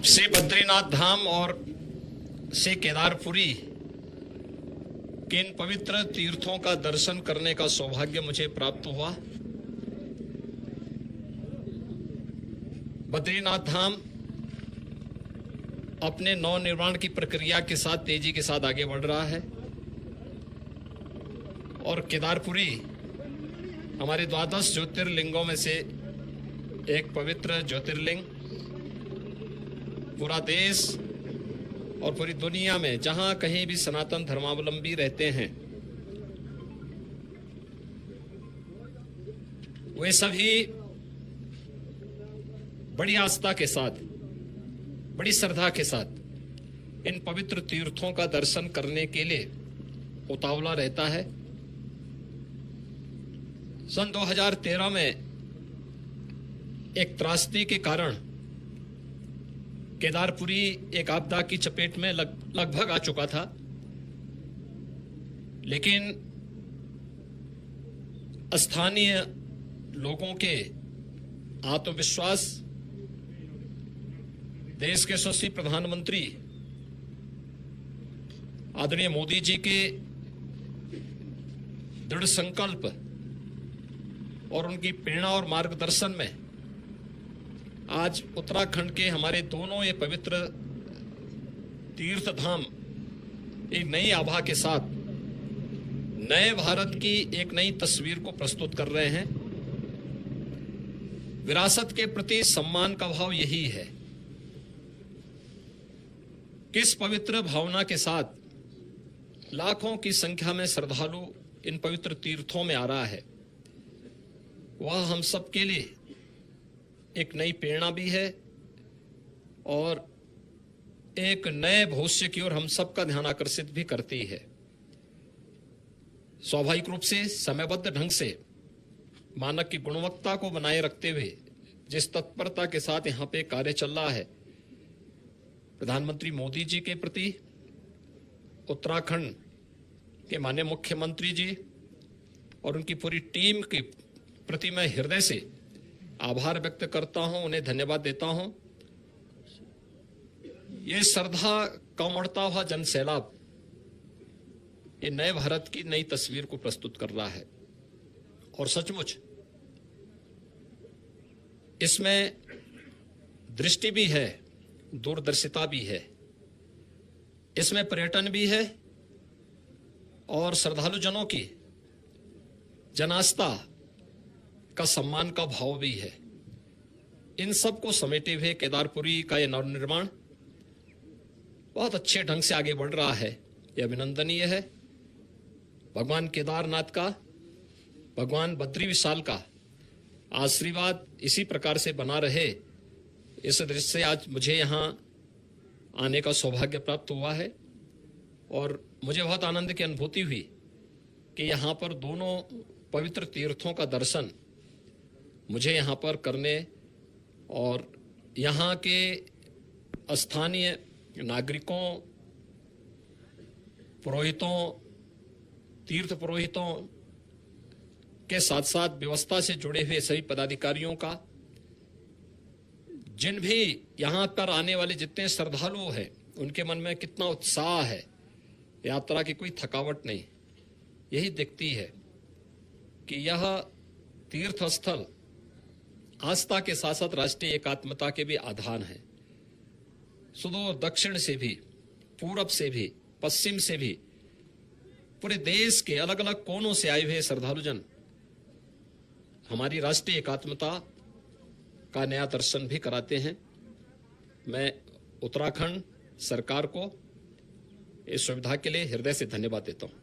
से बद्रीनाथ धाम और से केदारपुरी के इन पवित्र तीर्थों का दर्शन करने का सौभाग्य मुझे प्राप्त हुआ। बद्रीनाथ धाम अपने नवनिर्माण की प्रक्रिया के साथ तेजी के साथ आगे बढ़ रहा है और केदारपुरी हमारे 12 ज्योतिर्लिंगों में से एक पवित्र ज्योतिर्लिंग पूरा देश और पूरी दुनिया में जहां कहीं भी सनातन धर्मावलंबी रहते हैं वे सभी बड़ी आस्था के साथ, बड़ी श्रद्धा के साथ इन पवित्र तीर्थों का दर्शन करने के लिए उतावला रहता है। सन 2013 में एक त्रासदी के कारण केदारपुरी एक आपदा की चपेट में लगभग आ चुका था, लेकिन स्थानीय लोगों के आत्मविश्वास, देश के यशस्वी प्रधानमंत्री आदरणीय मोदी जी के दृढ़ संकल्प और उनकी प्रेरणा और मार्गदर्शन में आज उत्तराखंड के हमारे दोनों ये पवित्र तीर्थ धाम एक नई आभा के साथ नए भारत की एक नई तस्वीर को प्रस्तुत कर रहे हैं। विरासत के प्रति सम्मान का भाव यही है। किस पवित्र भावना के साथ लाखों की संख्या में श्रद्धालु इन पवित्र तीर्थों में आ रहा है, वह हम सब के लिए एक नई प्रेरणा भी है और एक नए भविष्य की ओर हम सबका ध्यान आकर्षित भी करती है। स्वाभाविक रूप से समयबद्ध ढंग से मानक की गुणवत्ता को बनाए रखते हुए जिस तत्परता के साथ यहाँ पे कार्य चल रहा है, प्रधानमंत्री मोदी जी के प्रति उत्तराखंड के माननीय मुख्यमंत्री जी और उनकी पूरी टीम के प्रति मैं हृदय से आभार व्यक्त करता हूं, उन्हें धन्यवाद देता हूं। ये श्रद्धा का उमड़ता हुआ जन सैलाब ये नए भारत की नई तस्वीर को प्रस्तुत कर रहा है और सचमुच इसमें दृष्टि भी है, दूरदर्शिता भी है, इसमें पर्यटन भी है और श्रद्धालु जनों की जनास्था का सम्मान का भाव भी है। इन सब को समेटे हुए केदारपुरी का यह नवनिर्माण बहुत अच्छे ढंग से आगे बढ़ रहा है, यह अभिनंदनीय है। भगवान केदारनाथ का, भगवान बद्री विशाल का आशीर्वाद इसी प्रकार से बना रहे, इस दृष्टि से आज मुझे यहाँ आने का सौभाग्य प्राप्त हुआ है और मुझे बहुत आनंद की अनुभूति हुई कि यहाँ पर दोनों पवित्र तीर्थों का दर्शन मुझे यहाँ पर करने और यहाँ के स्थानीय नागरिकों, पुरोहितों, तीर्थ पुरोहितों के साथ साथ व्यवस्था से जुड़े हुए सभी पदाधिकारियों का, जिन भी यहाँ पर आने वाले जितने श्रद्धालु हैं उनके मन में कितना उत्साह है, यात्रा की कोई थकावट नहीं। यही दिखती है कि यह तीर्थ स्थल आस्था के साथ साथ राष्ट्रीय एकात्मता के भी आधार है। सुदूर दक्षिण से भी, पूरब से भी, पश्चिम से भी, पूरे देश के अलग अलग कोनों से आए हुए श्रद्धालुजन हमारी राष्ट्रीय एकात्मता का नया दर्शन भी कराते हैं। मैं उत्तराखंड सरकार को इस सुविधा के लिए हृदय से धन्यवाद देता हूं।